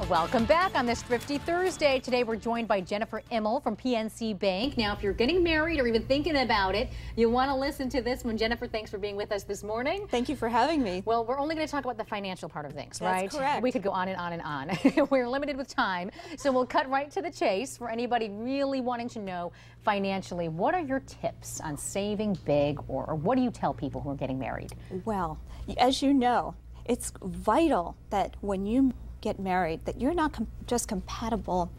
Welcome back on this Thrifty Thursday. Today we're joined by Jennifer Immel from PNC Bank. Now, if you're getting married or even thinking about it, you'll want to listen to this one. Jennifer, thanks for being with us this morning. Thank you for having me. Well, we're only going to talk about the financial part of things, right? That's correct. We could go on and on and on. We're limited with time, so we'll cut right to the chase. For anybody really wanting to know financially, what are your tips on saving big, or what do you tell people who are getting married? Well, as you know, it's vital that when you get married that you're not just compatible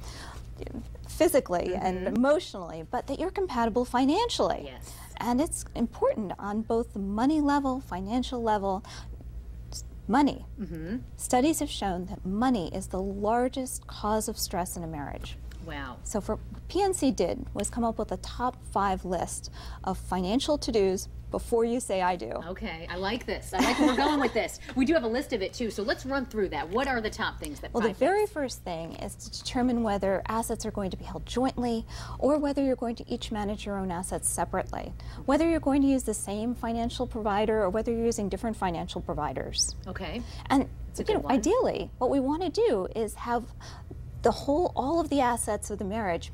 physically and emotionally, but that you're compatible financially. Yes. And it's important on both the money level, financial level. Money. Studies have shown that money is the largest cause of stress in a marriage. Wow. So what PNC did was come up with a top 5 list of financial to-dos before you say I do. Okay, I like this. I like where we're going with this. We do have a list of it too, so let's run through that. What are the top things that? Well, the very first thing is to determine whether assets are going to be held jointly or whether you're going to each manage your own assets separately. Whether you're going to use the same financial provider or whether you're using different financial providers. Okay. And ideally, what we want to do is have all of the assets of the marriage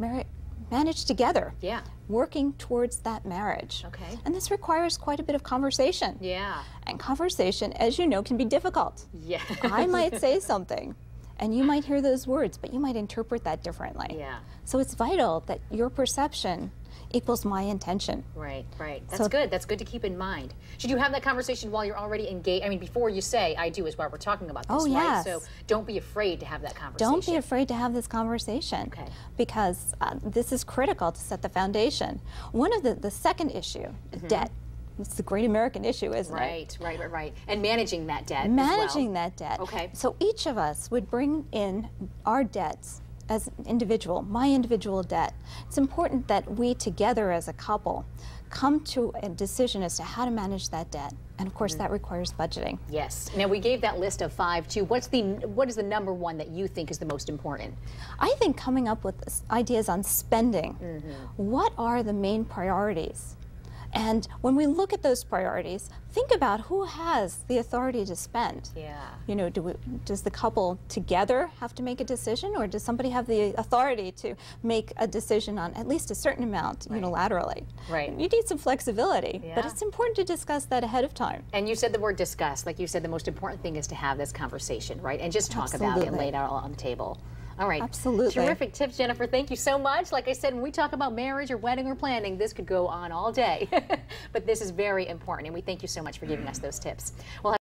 managed together. Yeah. Working towards that marriage. Okay. And this requires quite a bit of conversation. Yeah. And conversation, as you know, can be difficult. Yeah. I might say something, and you might hear those words, but you might interpret that differently. Yeah. So it's vital that your perception equals my intention. Right, right. That's good. That's good to keep in mind. Should you have that conversation while you're already engaged? I mean, before you say I do is why we're talking about this, oh, yes. right? So don't be afraid to have that conversation. Don't be afraid to have this conversation. Okay. Because this is critical to set the foundation. One of the second issue is debt. It's the great American issue, isn't it? Right. And managing that debt Managing that debt. Okay. So each of us would bring in our debts as an individual, my individual debt. It's important that we together as a couple come to a decision as to how to manage that debt. And of course that requires budgeting. Yes. Now we gave that list of 5 too. What is the number one that you think is the most important? I think coming up with ideas on spending. What are the main priorities? And when we look at those priorities, think about who has the authority to spend. Yeah. You know, does the couple together have to make a decision, or does somebody have the authority to make a decision on at least a certain amount unilaterally? Right. You need some flexibility, but Yeah. it's important to discuss that ahead of time. And you said the word discuss. Like you said, the most important thing is to have this conversation, right? And just talk about it and lay it out on the table. All right. Absolutely. Terrific tips, Jennifer. Thank you so much. Like I said, when we talk about marriage or wedding or planning, this could go on all day. But this is very important, and we thank you so much for giving us those tips. We'll have